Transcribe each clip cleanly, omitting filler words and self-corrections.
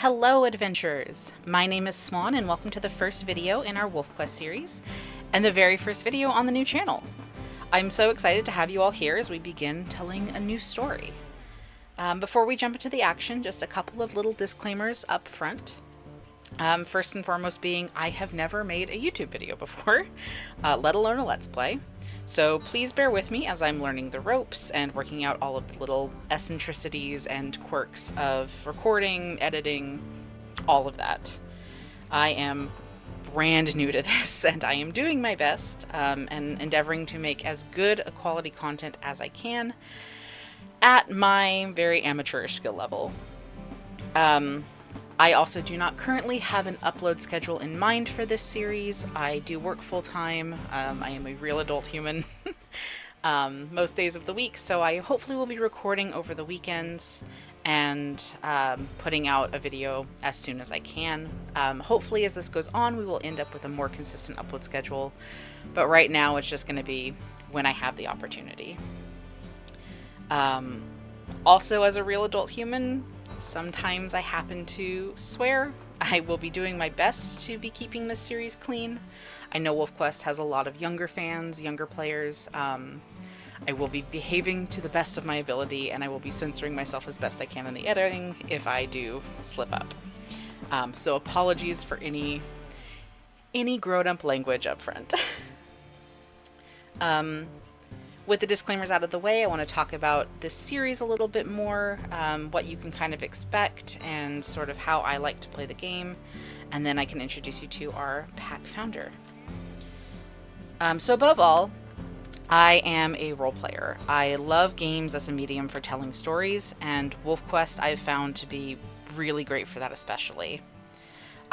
Hello adventurers! My name is Swan and welcome to the first video in our WolfQuest series, and the very first video on the new channel. I'm so excited to have you all here as we begin telling a new story. Before we jump into the action, just a couple of little disclaimers up front. First and foremost being, I have never made a YouTube video before, let alone a Let's Play. So please bear with me as I'm learning the ropes and working out all of the little eccentricities and quirks of recording, editing, all of that. I am brand new to this and I am doing my best and endeavoring to make as good a quality content as I can at my very amateurish skill level. I also do not currently have an upload schedule in mind for this series. I do work full-time. I am a real adult human most days of the week, so I hopefully will be recording over the weekends and putting out a video as soon as I can. Hopefully as this goes on, we will end up with a more consistent upload schedule, but right now it's just going to be when I have the opportunity. Also, as a real adult human, sometimes I happen to swear. I will be doing my best to be keeping this series clean. I know WolfQuest has a lot of younger fans, younger players. I will be behaving to the best of my ability, and I will be censoring myself as best I can in the editing if I do slip up. So apologies for any grown-up language up front. With the disclaimers out of the way, I want to talk about this series a little bit more, what you can kind of expect, and sort of how I like to play the game, and then I can introduce you to our pack founder. So above all, I am a role player. I love games as a medium for telling stories, and WolfQuest I've found to be really great for that especially.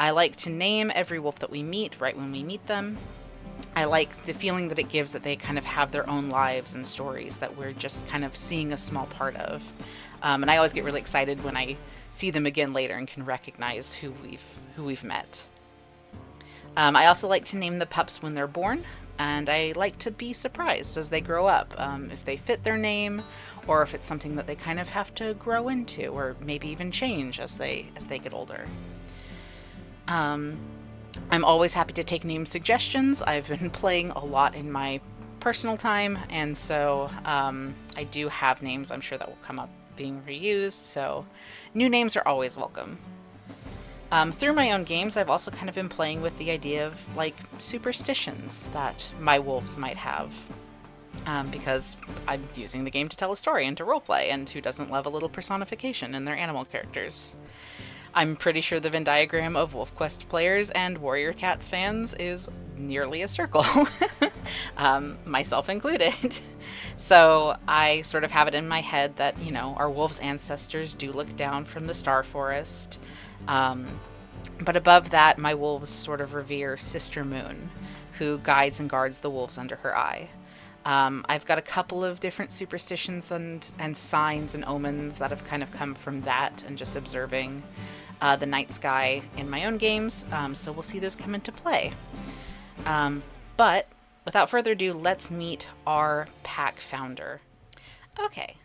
I like to name every wolf that we meet right when we meet them. I like the feeling that it gives that they kind of have their own lives and stories that we're just kind of seeing a small part of. And I always get really excited when I see them again later and can recognize who we've met. I also like to name the pups when they're born, and I like to be surprised as they grow up, if they fit their name or if it's something that they kind of have to grow into or maybe even change as they get older. I'm always happy to take name suggestions. I've been playing a lot in my personal time, and so I do have names I'm sure that will come up being reused, so new names are always welcome. Through my own games, I've also kind of been playing with the idea of like superstitions that my wolves might have, because I'm using the game to tell a story and to roleplay, and who doesn't love a little personification in their animal characters? I'm pretty sure the Venn diagram of WolfQuest players and Warrior Cats fans is nearly a circle, myself included. So I sort of have it in my head that, you know, our wolves' ancestors do look down from the Star Forest. But above that, my wolves sort of revere Sister Moon, who guides and guards the wolves under her eye. I've got a couple of different superstitions and signs and omens that have kind of come from that and just observing the night sky in my own games, so we'll see those come into play. But without further ado, let's meet our pack founder. Okay,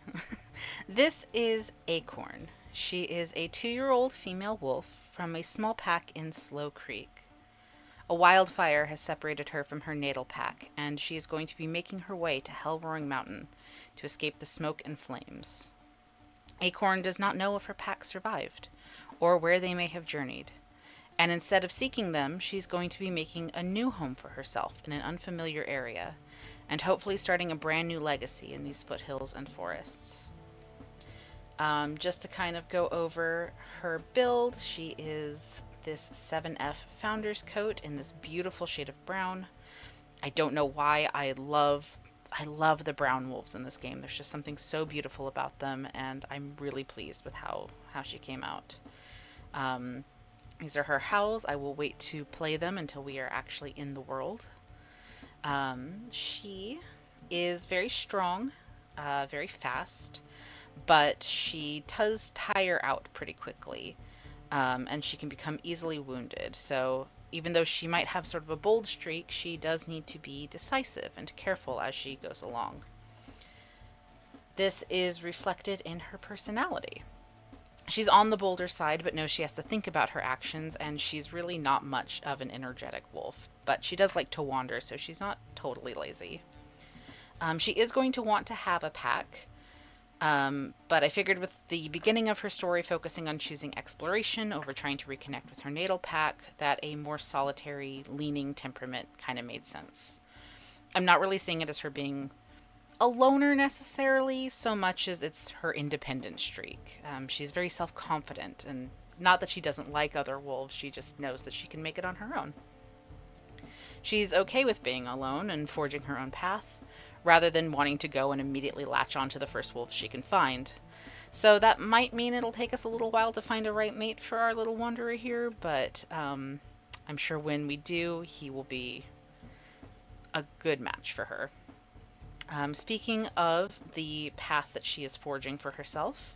this is Acorn. She is a 2-year-old female wolf from a small pack in Slow Creek. A wildfire has separated her from her natal pack, and she is going to be making her way to Hellroaring Mountain to escape the smoke and flames. Acorn does not know if her pack survived, or where they may have journeyed, and instead of seeking them, she's going to be making a new home for herself in an unfamiliar area, and hopefully starting a brand new legacy in these foothills and forests. Just to kind of go over her build, she is this 7F Founder's Coat in this beautiful shade of brown. I don't know why I love the brown wolves in this game. There's just something so beautiful about them, and I'm really pleased with how she came out. These are her howls. I will wait to play them until we are actually in the world. She is very strong, very fast, but she does tire out pretty quickly, and she can become easily wounded. So even though she might have sort of a bold streak, she does need to be decisive and careful as she goes along. This is reflected in her personality. She's on the bolder side, but knows she has to think about her actions, and she's really not much of an energetic wolf. But she does like to wander, so she's not totally lazy. She is going to want to have a pack, but I figured with the beginning of her story focusing on choosing exploration over trying to reconnect with her natal pack, that a more solitary, leaning temperament kind of made sense. I'm not really seeing it as her being a loner necessarily, so much as it's her independent streak. She's very self confident, and not that she doesn't like other wolves, she just knows that she can make it on her own. She's okay with being alone and forging her own path, rather than wanting to go and immediately latch onto the first wolf she can find. So that might mean it'll take us a little while to find a right mate for our little wanderer here, but I'm sure when we do, he will be a good match for her. Speaking of the path that she is forging for herself,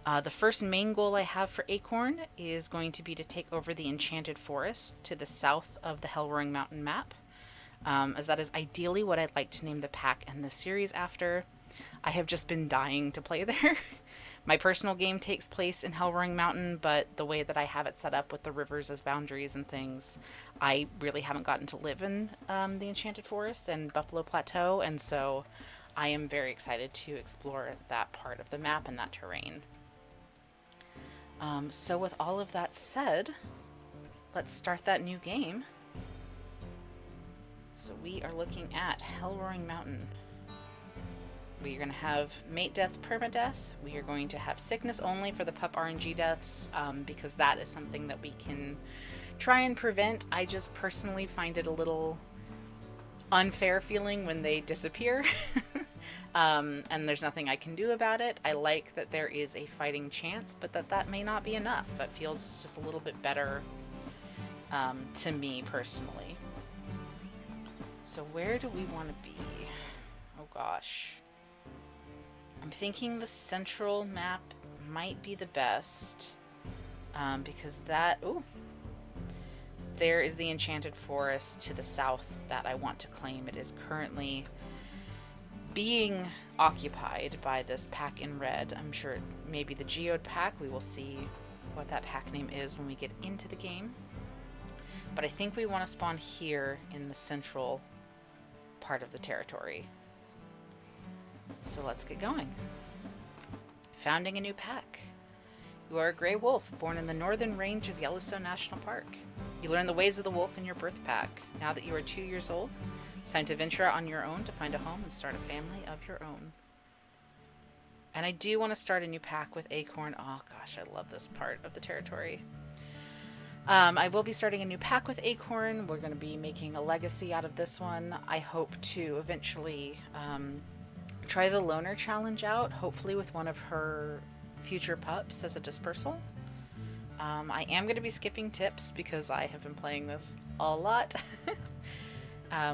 the first main goal I have for Acorn is going to be to take over the Enchanted Forest to the south of the Hellroaring Mountain map, as that is ideally what I'd like to name the pack and the series after. I have just been dying to play there. My personal game takes place in Hellroaring Mountain, but the way that I have it set up with the rivers as boundaries and things, I really haven't gotten to live in the Enchanted Forest and Buffalo Plateau, and so I am very excited to explore that part of the map and that terrain. So with all of that said, let's start that new game. So we are looking at Hellroaring Mountain. We are going to have mate death, permadeath. We are going to have sickness only for the pup RNG deaths, because that is something that we can try and prevent. I just personally find it a little unfair feeling when they disappear. And there's nothing I can do about it. I like that there is a fighting chance, but that may not be enough. That feels just a little bit better to me personally. So where do we want to be? Oh gosh. I'm thinking the central map might be the best, because there is the Enchanted Forest to the south that I want to claim. It is currently being occupied by this pack in red. I'm sure maybe the Geode pack. We will see what that pack name is when we get into the game. But I think we want to spawn here in the central part of the territory. So let's get going. Founding a new pack. You are a gray wolf born in the northern range of Yellowstone National Park. You learn the ways of the wolf in your birth pack. Now that you are 2 years old, it's time to venture out on your own to find a home and start a family of your own. And I do want to start a new pack with Acorn. Oh gosh, I love this part of the territory. I will be starting a new pack with Acorn. We're going to be making a legacy out of this one. I hope to eventually try the loner challenge out, hopefully with one of her future pups as a dispersal. I am going to be skipping tips because I have been playing this a lot.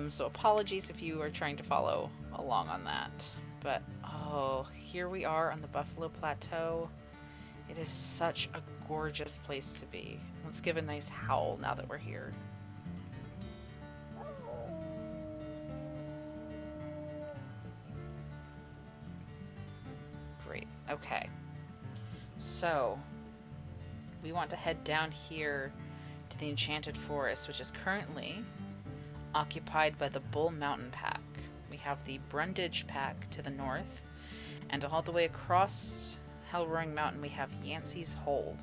So apologies if you are trying to follow along on that. But oh, here we are on the Buffalo Plateau. It is such a gorgeous place to be. Let's give a nice howl now that we're here. Great. Okay. So, we want to head down here to the Enchanted Forest, which is currently occupied by the Bull Mountain Pack. We have the Brundage Pack to the north, and all the way across Hellroaring Mountain we have Yancey's Hole.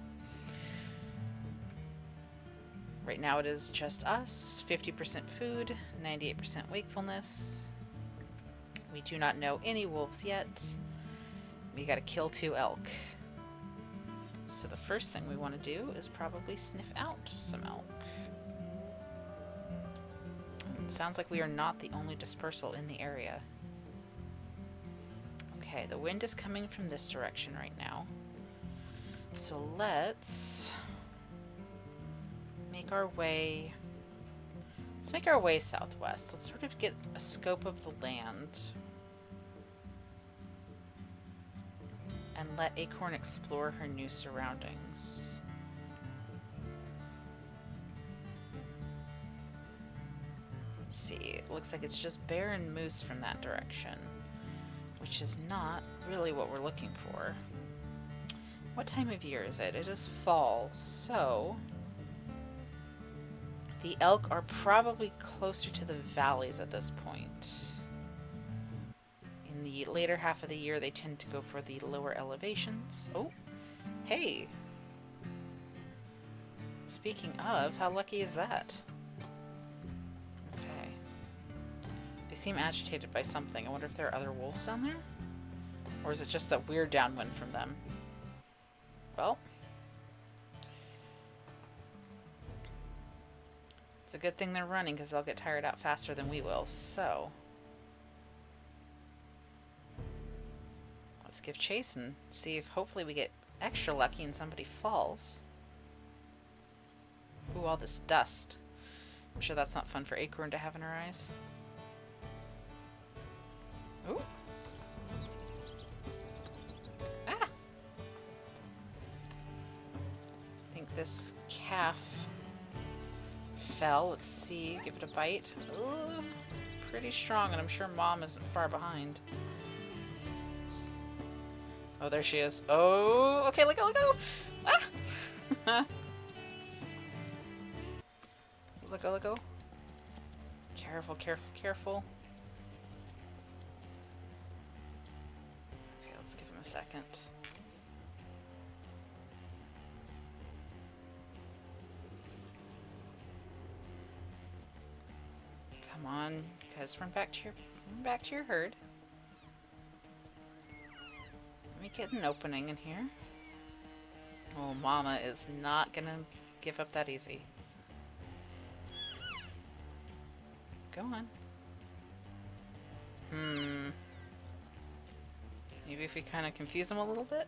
Right now it is just us, 50% food, 98% wakefulness. We do not know any wolves yet. We gotta kill 2 elk. So the first thing we want to do is probably sniff out some elk. It sounds like we are not the only dispersal in the area. Okay, the wind is coming from this direction right now. So let's make our way... Let's make our way southwest. Let's sort of get a scope of the land. And let Acorn explore her new surroundings. Let's see, it looks like it's just bear and moose from that direction, which is not really what we're looking for. What time of year is it? It is fall, so the elk are probably closer to the valleys at this point. In the later half of the year, they tend to go for the lower elevations. Oh, hey! Speaking of, how lucky is that? Okay. They seem agitated by something. I wonder if there are other wolves down there? Or is it just that we're downwind from them? Well, it's a good thing they're running because they'll get tired out faster than we will, so let's give chase and see if hopefully we get extra lucky and somebody falls. Ooh, all this dust. I'm sure that's not fun for Acorn to have in her eyes. Ooh. Ah! I think this calf fell. Let's see. Give it a bite. Ooh, pretty strong, and I'm sure Mom isn't far behind. Oh, there she is. Oh, okay, let go, let go! Ah! Let go, let go. Careful, careful, careful. Okay, let's give him a second. Come on, you guys, run back to your herd. Let me get an opening in here. Oh, Mama is not gonna give up that easy. Go on. Maybe if we kind of confuse them a little bit?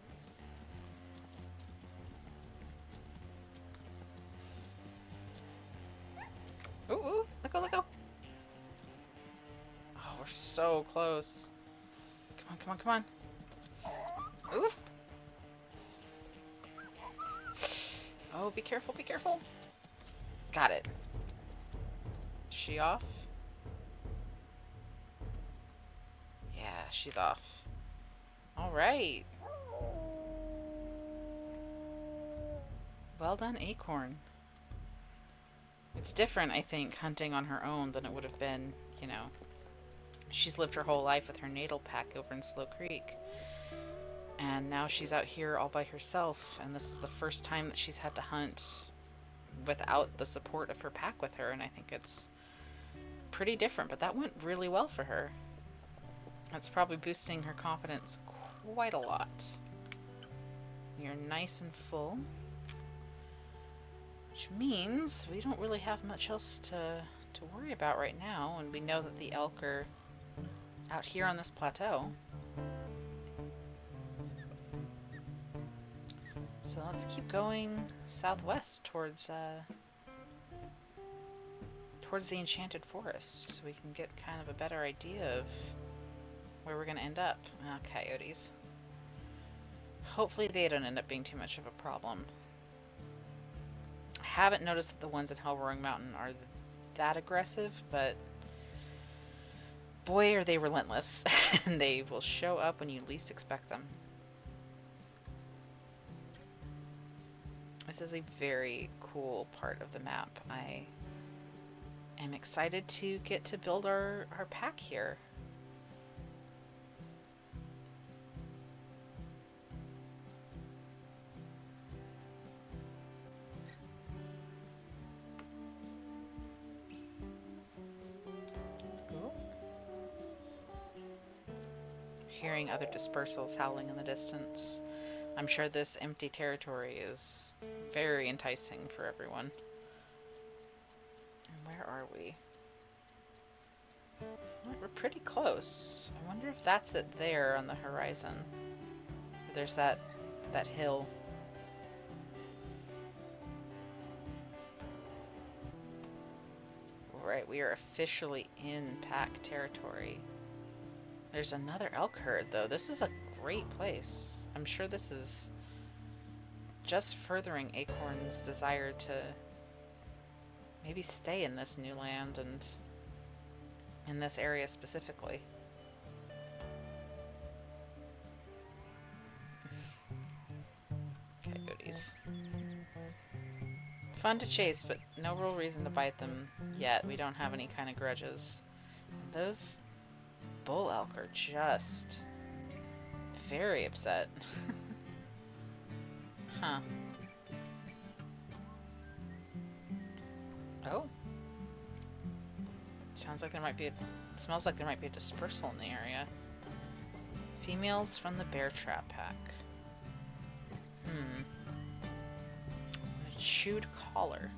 Ooh, ooh, let go, let go. Oh, we're so close. Come on, come on, come on. Ooh. Oh, be careful, be careful. Got it. Is she off? Yeah, she's off. All right. Well done, Acorn. It's different, I think, hunting on her own than it would have been, you know. She's lived her whole life with her natal pack over in Slow Creek. And now she's out here all by herself, and this is the first time that she's had to hunt without the support of her pack with her, and I think it's pretty different, but that went really well for her. That's probably boosting her confidence quite a lot. You're nice and full, which means we don't really have much else to worry about right now, and we know that the elk are out here on this plateau. So let's keep going southwest towards the Enchanted Forest, so we can get kind of a better idea of where we're going to end up. Coyotes. Hopefully they don't end up being too much of a problem. I haven't noticed that the ones in Hellroaring Mountain are that aggressive, but boy are they relentless, and they will show up when you least expect them. This is a very cool part of the map. I am excited to get to build our pack here. Ooh. Hearing other dispersals howling in the distance. I'm sure this empty territory is very enticing for everyone. And where are we? Well, we're pretty close. I wonder if that's it there on the horizon. There's that hill. Alright, we are officially in pack territory. There's another elk herd, though. This is a great place. I'm sure this is just furthering Acorn's desire to maybe stay in this new land and in this area specifically. puppies. Fun to chase, but no real reason to bite them yet. We don't have any kind of grudges. Those bull elk are just very upset. Huh. Oh. Sounds like there might be smells like there might be a dispersal in the area. Females from the bear trap pack. A chewed collar.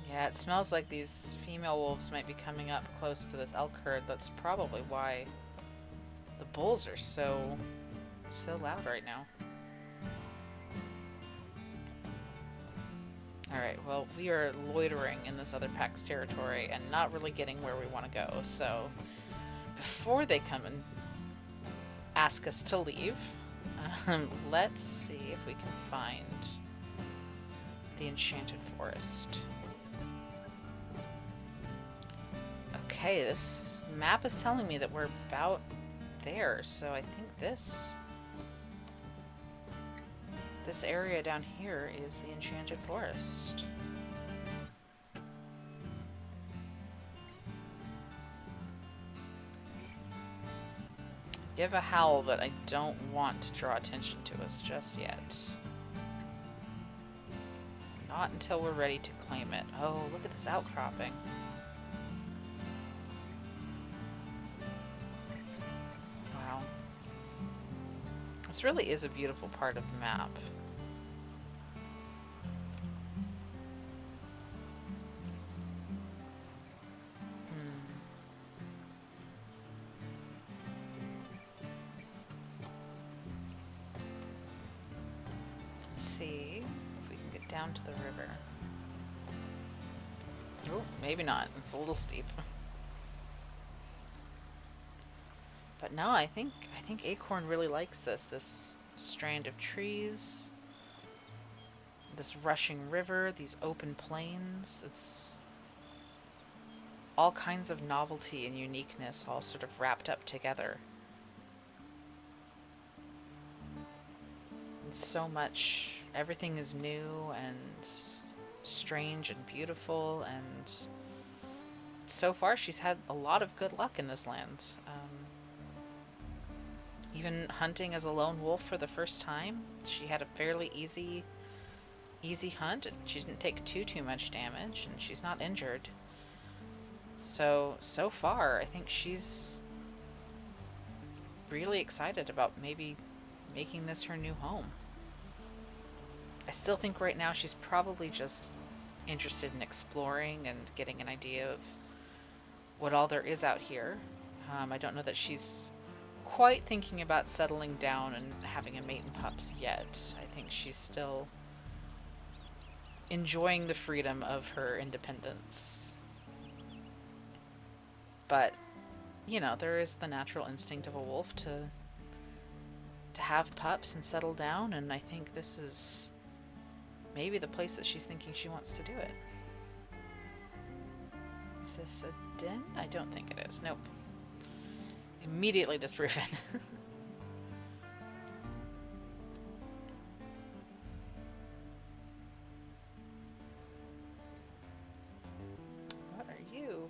Yeah, it smells like these female wolves might be coming up close to this elk herd. That's probably why the bulls are so loud right now. Alright, well, we are loitering in this other pack's territory and not really getting where we want to go, so before they come and ask us to leave, let's see if we can find the Enchanted Forest. Okay, this map is telling me that we're about there, so I think this area down here is the Enchanted Forest. Give a howl, but I don't want to draw attention to us just yet. Not until we're ready to claim it. Oh, look at this outcropping. Wow. This really is a beautiful part of the map. See if we can get down to the river. Oh, maybe not. It's a little steep. But no, I think Acorn really likes this strand of trees, this rushing river, these open plains. It's all kinds of novelty and uniqueness all sort of wrapped up together. And so much, everything is new and strange and beautiful, and so far she's had a lot of good luck in this land. Even hunting as a lone wolf for the first time, she had a fairly easy hunt. She didn't take too much damage, and she's not injured. So far, I think she's really excited about maybe making this her new home. I still think right now she's probably just interested in exploring and getting an idea of what all there is out here. I don't know that she's quite thinking about settling down and having a mate and pups yet. I think she's still enjoying the freedom of her independence. But, you know, there is the natural instinct of a wolf to have pups and settle down, and I think this is maybe the place that she's thinking she wants to do it. Is this a den? I don't think it is. Nope. Immediately disproven. What are you?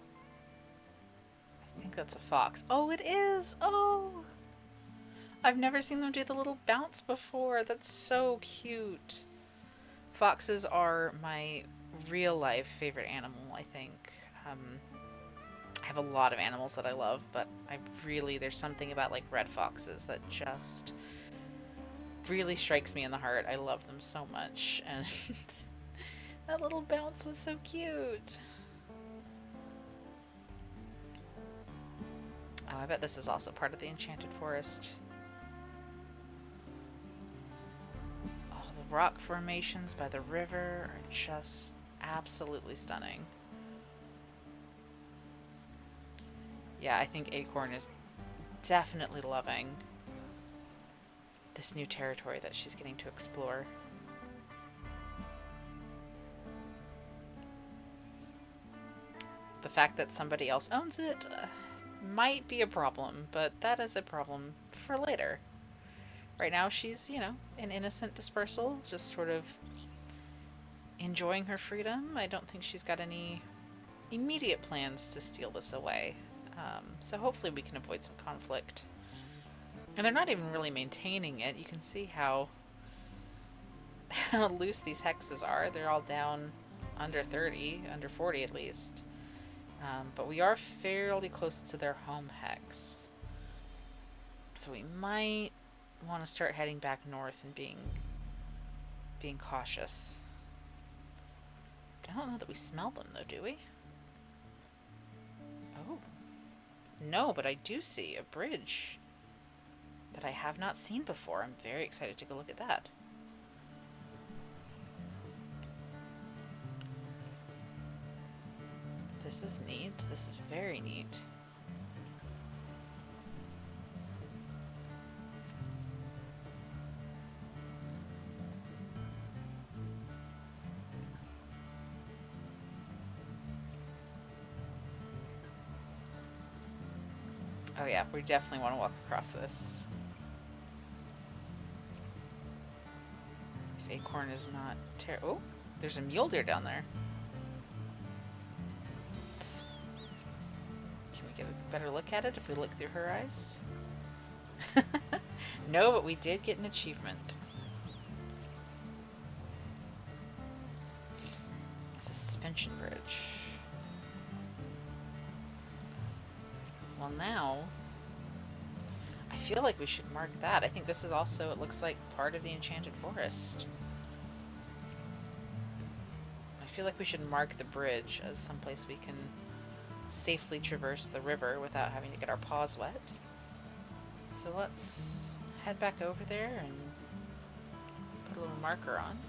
I think that's a fox. Oh, it is! Oh! I've never seen them do the little bounce before. That's so cute. Foxes are my real life favorite animal, I think. I have a lot of animals that I love, but there's something about like red foxes that just really strikes me in the heart. I love them so much, and that little bounce was so cute. Oh, I bet this is also part of the Enchanted Forest. Oh, the rock formations by the river are just absolutely stunning. Yeah, I think Acorn is definitely loving this new territory that she's getting to explore. The fact that somebody else owns it might be a problem, but that is a problem for later. right now she's, you know, an innocent dispersal, just sort of enjoying her freedom. I don't think she's got any immediate plans to steal this away. So hopefully we can avoid some conflict. And they're not even really maintaining it. You can see how loose these hexes are. They're all down under 30, under 40 at least. But we are fairly close to their home hex. So we might want to start heading back north and being cautious. I don't know that we smell them though, do we? Oh. No, but I do see a bridge that I have not seen before. I'm very excited to go look at that. This is neat. This is very neat. Oh yeah, we definitely want to walk across this. If Acorn is not oh, there's a mule deer down there. Can we get a better look at it if we look through her eyes? No, but we did get an achievement. A suspension bridge. Well, now I feel like we should mark that. I think this is also, it looks like, part of the Enchanted Forest. I feel like we should mark the bridge as someplace we can safely traverse the river without having to get our paws wet. So let's head back over there and put a little marker on.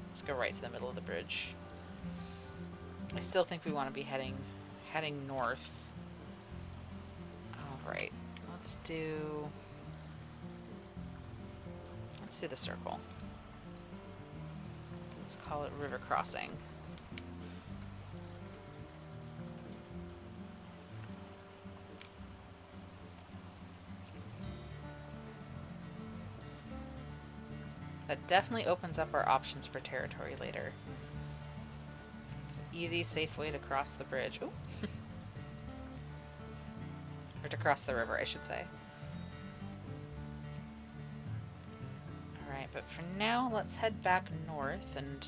Let's go right to the middle of the bridge. I still think we want to be heading north. Alright, let's do the circle. Let's call it river crossing. That definitely opens up our options for territory later. It's an easy, safe way to cross the bridge. Ooh. Or to cross the river, I should say. Alright, but for now, let's head back north and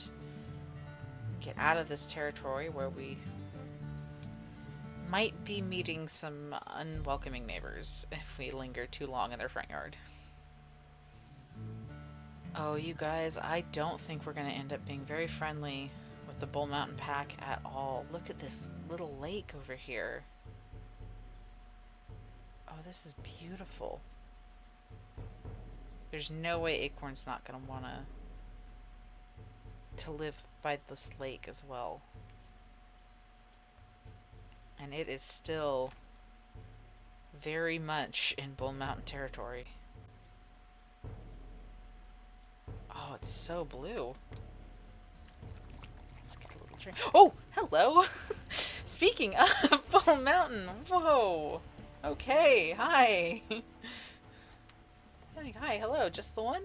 get out of this territory where we might be meeting some unwelcoming neighbors if we linger too long in their front yard. Oh, you guys, I don't think we're going to end up being very friendly with the Bull Mountain pack at all. Look at this little lake over here. Oh, this is beautiful. There's no way Acorn's not going to want to live by this lake as well. And it is still very much in Bull Mountain territory. Oh, it's so blue. Let's get a little drink. Oh, hello! Speaking of Bull Mountain, whoa! Okay, hi! Hi, hello, just the one?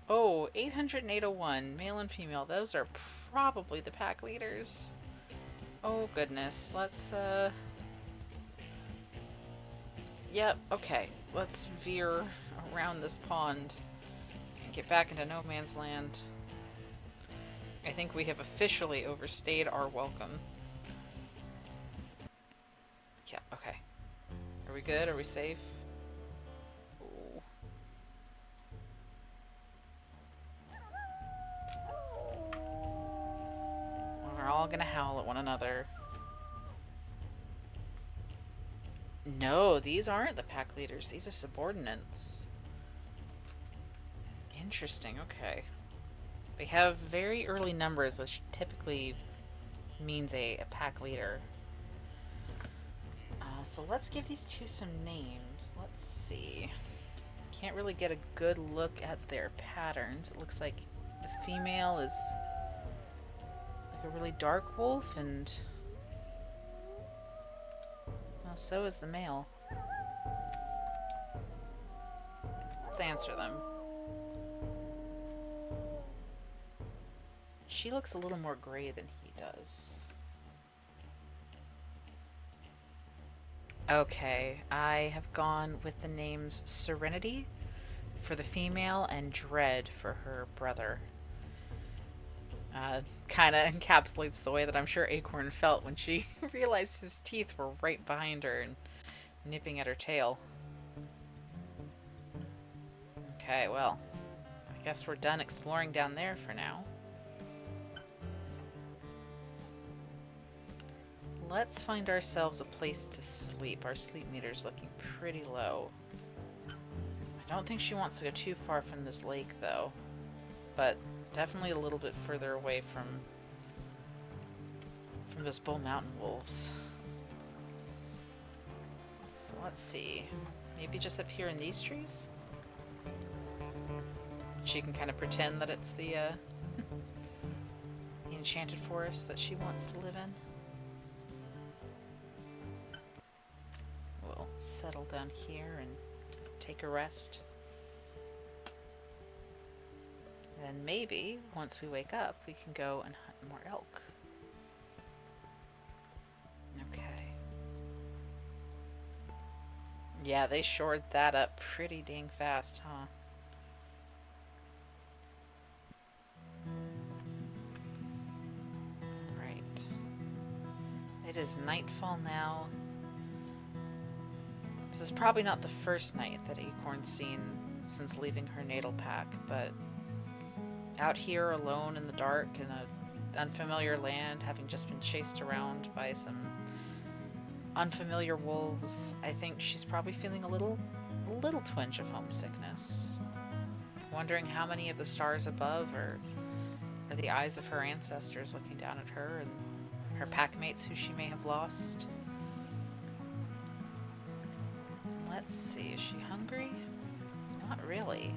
Oh, 800 and 801, male and female. Those are probably the pack leaders. Oh, goodness. Let's, Yep, okay. Let's veer around this pond and get back into no man's land. I think we have officially overstayed our welcome. Yeah, okay. Are we good? Are we safe? Ooh. We're all gonna howl at one another. No, these aren't the pack leaders. These are subordinates. Interesting, okay. They have very early numbers, which typically means a pack leader. So let's give these two some names. Let's see. Can't really get a good look at their patterns. It looks like the female is like a really dark wolf, and well, so is the male. Let's answer them. She looks a little more gray than he does. Okay, I have gone with the names Serenity for the female and Dread for her brother. Kind of encapsulates the way that I'm sure Acorn felt when she realized his teeth were right behind her and nipping at her tail. Okay, well, I guess we're done exploring down there for now. Let's find ourselves a place to sleep. Our sleep meter's looking pretty low. I don't think she wants to go too far from this lake, though. But definitely a little bit further away from those Bull Mountain wolves. So let's see. Maybe just up here in these trees? She can kind of pretend that it's the Enchanted Forest that she wants to live in. We'll settle down here and take a rest. Then maybe, once we wake up, we can go and hunt more elk. Okay. Yeah, they shored that up pretty dang fast, huh? Right. It is nightfall now. This is probably not the first night that Acorn's seen since leaving her natal pack, but out here alone in the dark in an unfamiliar land, having just been chased around by some unfamiliar wolves, I think she's probably feeling a little twinge of homesickness. Wondering how many of the stars above are the eyes of her ancestors looking down at her and her packmates who she may have lost. Let's see, is she hungry? Not really.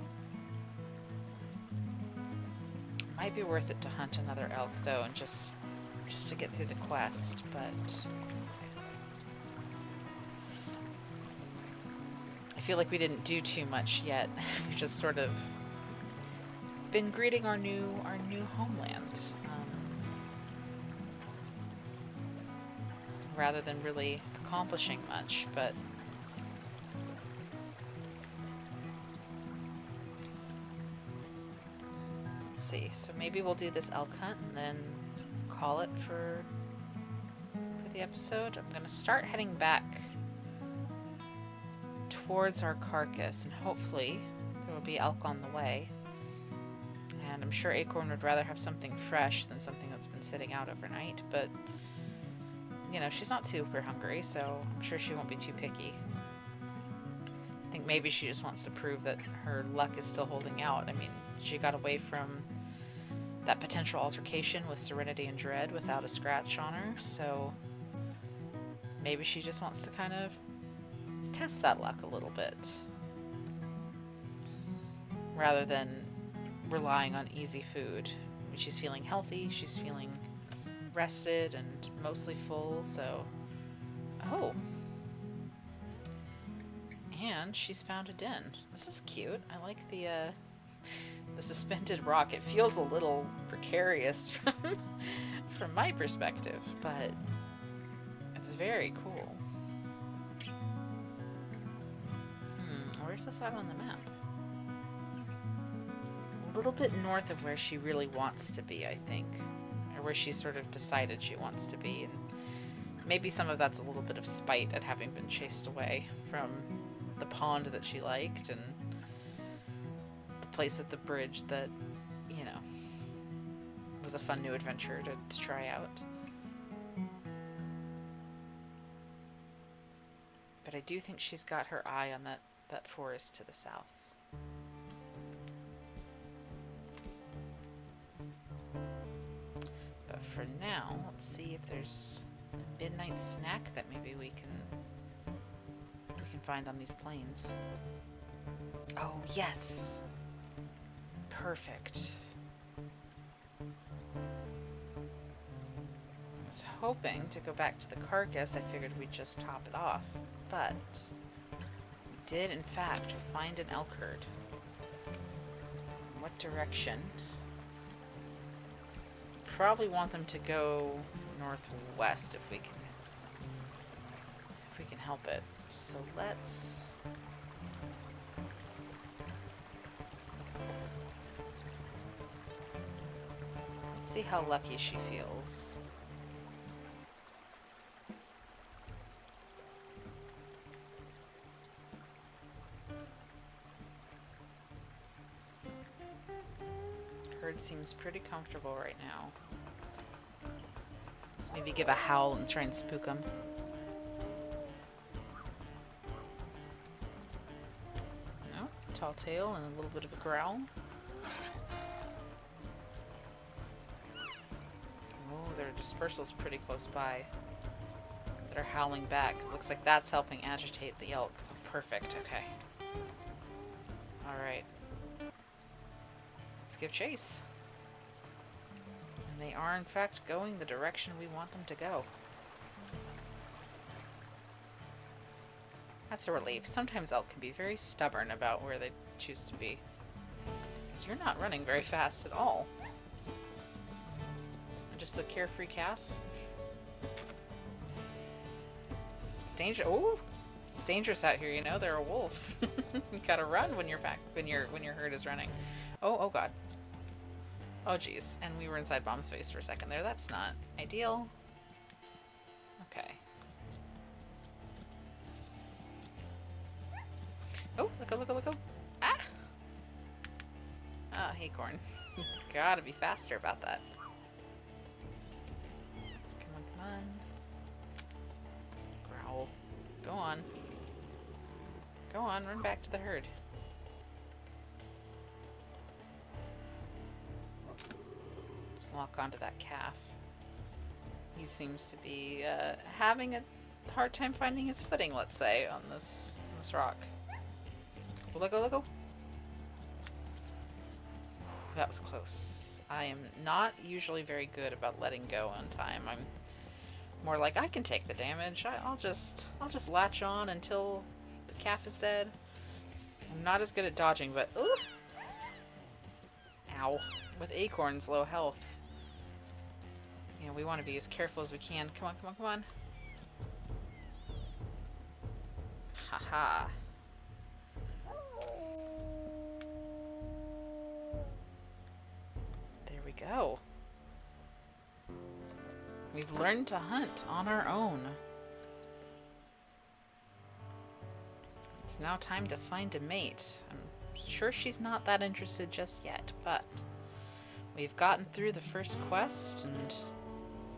Might be worth it to hunt another elk, though, and just to get through the quest, but I feel like we didn't do too much yet. We've just sort of been greeting our new homeland, rather than really accomplishing much, but see. So maybe we'll do this elk hunt and then call it for the episode. I'm going to start heading back towards our carcass, and hopefully there will be elk on the way. And I'm sure Acorn would rather have something fresh than something that's been sitting out overnight, but you know, she's not super hungry, so I'm sure she won't be too picky. I think maybe she just wants to prove that her luck is still holding out. I mean, she got away from that potential altercation with Serenity and Dread without a scratch on her, so maybe she just wants to kind of test that luck a little bit rather than relying on easy food. I mean, she's feeling healthy, she's feeling rested and mostly full, so oh, and she's found a den. This is cute. I like the suspended rock. It feels a little precarious from my perspective, but it's very cool. Where's this out on the map? A little bit north of where she really wants to be, I think. Or where she sort of decided she wants to be. And maybe some of that's a little bit of spite at having been chased away from the pond that she liked and the place at the bridge that, you know, was a fun new adventure to try out. But I do think she's got her eye on that forest to the south. But for now, let's see if there's a midnight snack that maybe we can find on these plains. Oh, yes! Perfect. I was hoping to go back to the carcass. I figured we'd just top it off, but we did in fact find an elk herd. What direction? Probably want them to go northwest if we can help it. So let's see how lucky she feels. Herd seems pretty comfortable right now. Let's maybe give a howl and try and spook them. No, tall tale and a little bit of a growl. Oh, their dispersal's pretty close by. That are howling back. Looks like that's helping agitate the elk. Perfect, okay. Alright. Let's give chase. And they are in fact going the direction we want them to go. That's a relief. Sometimes elk can be very stubborn about where they choose to be. You're not running very fast at all. Just a carefree calf. It's dangerous. Ooh, it's dangerous out here. You know there are wolves. You gotta run when your herd is running. Oh god. Oh geez. And we were inside Bomb's face for a second there. That's not ideal. Okay. Oh, look. Ah! Ah, Acorn. Gotta be faster about that. Come on. Growl. Go on. Go on, run back to the herd. Just lock onto that calf. He seems to be having a hard time finding his footing, let's say, on this rock. Let go. That was close. I am not usually very good about letting go on time. I'm more like, I can take the damage. I'll just latch on until the calf is dead. I'm not as good at dodging, but ooh! Ow. With Acorn's low health. You know, we want to be as careful as we can. Come on. Haha. There we go. We've learned to hunt on our own. It's now time to find a mate. I'm sure she's not that interested just yet, but we've gotten through the first quest, and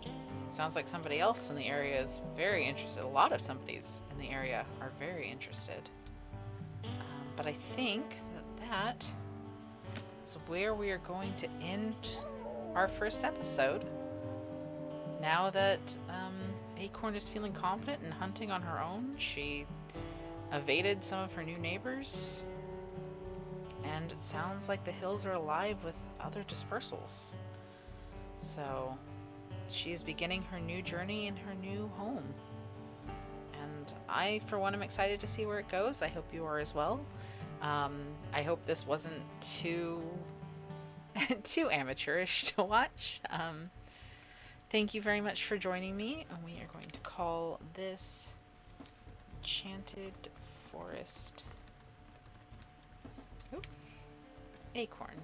it sounds like somebody else in the area is very interested. A lot of somebodies in the area are very interested. But I think that is where we are going to end our first episode. Now that Acorn is feeling confident in hunting on her own, she evaded some of her new neighbors, and it sounds like the hills are alive with other dispersals. So she's beginning her new journey in her new home. And I, for one, am excited to see where it goes. I hope you are as well. I hope this wasn't too amateurish to watch. Thank you very much for joining me, and we are going to call this Enchanted Forest Acorn,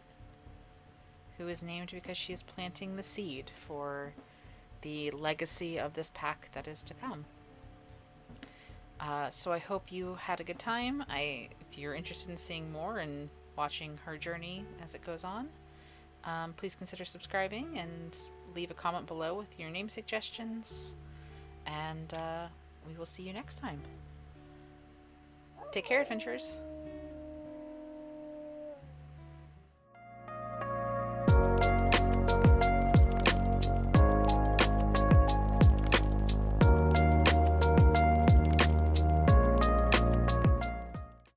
who is named because she is planting the seed for the legacy of this pack that is to come. So I hope you had a good time. If you're interested in seeing more and watching her journey as it goes on, please consider subscribing and leave a comment below with your name suggestions, and we will see you next time. Take care, adventurers!